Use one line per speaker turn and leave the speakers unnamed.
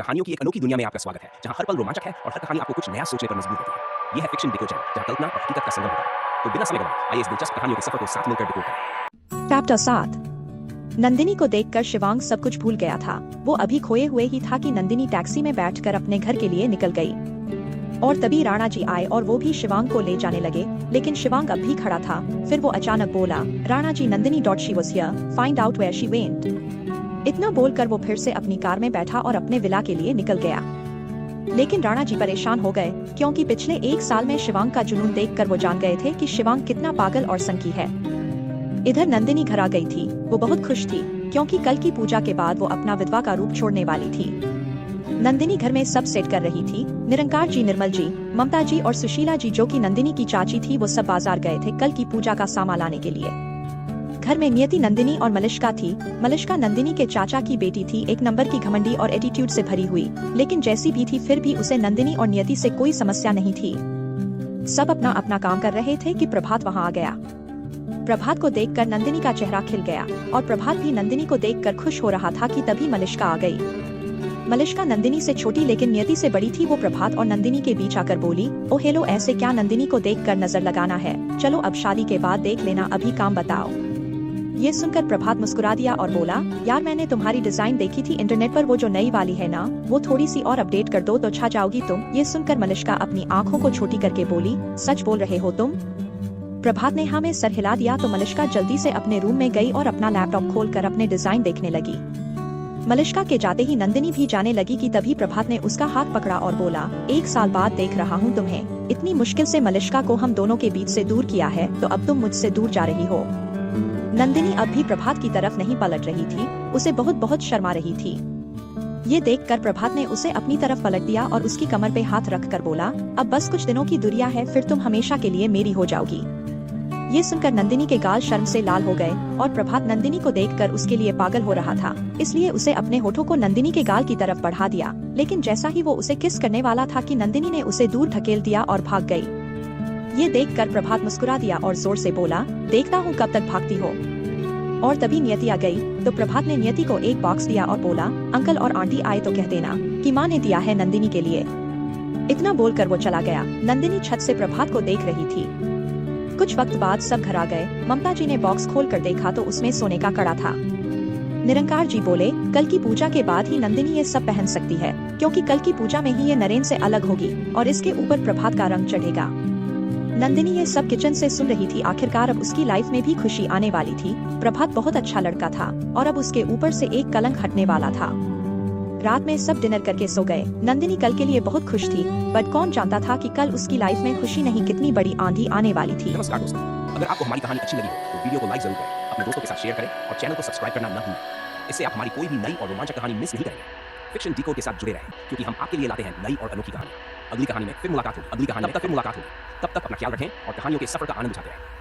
कहानियों की एक अनोखी दुनिया में आपका स्वागत है, जहां हर पल रोमांचक है और हर कहानी आपको कुछ नया सोचने पर मजबूर करती है। ये है फिक्शन डिको चैनल, जहां कल्पना और हकीकत का संगम होता है। तो बिना समय गवाए आइए इस दिलचस्प कहानियों के सफर को साथ मिलकर डिकोड करें।
चैप्टर 7। नंदिनी को देखकर शिवांग सब कुछ भूल गया था। वो अभी खोए हुए ही था कि नंदिनी टैक्सी में बैठकर अपने घर के लिए निकल गई। और तभी राणा जी आए और वो भी शिवांग को ले जाने लगे, लेकिन शिवांग अब भी खड़ा था। फिर वो अचानक बोला, Rana ji, Nandini she was here, find out where she went. इतना बोलकर वो फिर से अपनी कार में बैठा और अपने विला के लिए निकल गया। लेकिन राणा जी परेशान हो गए, क्योंकि पिछले एक साल में शिवांग का जुनून देखकर वो जान गए थे कि शिवांग कितना पागल और सनकी है। इधर नंदिनी घर आ गई थी। वो बहुत खुश थी, क्योंकि कल की पूजा के बाद वो अपना विधवा का रूप छोड़ने वाली थी। नंदिनी घर में सब सेट कर रही थी। निरंकार जी, निर्मल जी, ममता जी और सुशीला जी, जो कि नंदिनी की चाची थी, वो सब बाजार गए थे कल की पूजा का सामान लाने के लिए। घर में नियति, नंदिनी और मलिष्का थी। मलिष्का नंदिनी के चाचा की बेटी थी, एक नंबर की घमंडी और एटीट्यूड से भरी हुई, लेकिन जैसी भी थी फिर भी उसे नंदिनी और नियति से कोई समस्या नहीं थी। सब अपना अपना काम कर रहे थे कि प्रभात वहां आ गया। प्रभात को देखकर नंदिनी का चेहरा खिल गया और प्रभात भी नंदिनी को देखकर खुश हो रहा था कि तभी मलिष्का आ गई। मलिष्का नंदिनी से छोटी लेकिन नियति से बड़ी थी। वो प्रभात और नंदिनी के बीच आकर बोली, ओ हेलो, ऐसे क्या? नंदिनी को देखकर नजर लगाना है? चलो अब शादी के बाद देख लेना, अभी काम बताओ। ये सुनकर प्रभात मुस्कुरा दिया और बोला, यार मैंने तुम्हारी डिजाइन देखी थी इंटरनेट पर, वो जो नई वाली है ना, वो थोड़ी सी और अपडेट कर दो तो छा जाओगी तुम। ये सुनकर मलिष्का अपनी आंखों को छोटी करके बोली, सच बोल रहे हो तुम? प्रभात ने हाँ में सर हिला दिया तो मलिष्का जल्दी से अपने रूम में गई और अपना लैपटॉप खोलकर अपने डिजाइन देखने लगी। मलिष्का के जाते ही नंदिनी भी जाने लगी कि तभी प्रभात ने उसका हाथ पकड़ा और बोला, एक साल बाद देख रहा हूँ तुम्हें। इतनी मुश्किल से मलिष्का को हम दोनों के बीच से दूर किया है, तो अब तुम मुझसे दूर जा रही हो। नंदिनी अब भी प्रभात की तरफ नहीं पलट रही थी, उसे बहुत बहुत शर्मा रही थी। ये देखकर प्रभात ने उसे अपनी तरफ पलट दिया और उसकी कमर पे हाथ रखकर बोला, अब बस कुछ दिनों की दूरिया है, फिर तुम हमेशा के लिए मेरी हो जाओगी। ये सुनकर नंदिनी के गाल शर्म से लाल हो गए और प्रभात नंदिनी को देखकर उसके लिए पागल हो रहा था, इसलिए उसे अपने होठों को नंदिनी के गाल की तरफ बढ़ा दिया। लेकिन जैसा ही वो उसे किस करने वाला था कि नंदिनी ने उसे दूर ढकेल दिया और भाग गई। ये देखकर प्रभात मुस्कुरा दिया और जोर से बोला, देखता हूँ कब तक भागती हो। और तभी नियति आ गई तो प्रभात ने नियति को एक बॉक्स दिया और बोला, अंकल और आंटी आए तो कह देना कि माँ ने दिया है नंदिनी के लिए। इतना बोलकर वो चला गया। नंदिनी छत से प्रभात को देख रही थी। कुछ वक्त बाद सब घर आ गए। ममता जी ने बॉक्स खोलकर देखा तो उसमें सोने का कड़ा था। निरंकार जी बोले, कल की पूजा के बाद ही नंदिनी ये सब पहन सकती है, क्योंकि कल की पूजा में ही ये नरेन से अलग होगी और इसके ऊपर प्रभात का रंग चढ़ेगा। नंदिनी ये सब किचन से सुन रही थी। आखिरकार अब उसकी लाइफ में भी खुशी आने वाली थी। प्रभात बहुत अच्छा लड़का था और अब उसके ऊपर से एक कलंक हटने वाला था। रात में सब डिनर करके सो गए। नंदिनी कल के लिए बहुत खुश थी, बट कौन जानता था कि कल उसकी लाइफ में खुशी नहीं कितनी बड़ी आंधी आने वाली थी।
नमस्कार दोस्तों, अगर आपको हमारी कहानी अच्छी लगी हो तो वीडियो को लाइक जरूर करें, अपने दोस्तों के साथ शेयर करें और चैनल को सब्सक्राइब करना न भूलें। इससे आप हमारी कोई भी नई और रोमांचक कहानी मिस नहीं करेंगे। फिक्शन डिकोड के साथ जुड़े रहें, क्योंकि हम आपके लिए लाते हैं नई और अनोखी कहानी। अगली कहानी में फिर मुलाकात होगी। तब तक अपना ख्याल रखें और कहानियों के सफर का आनंद उठाते रहें।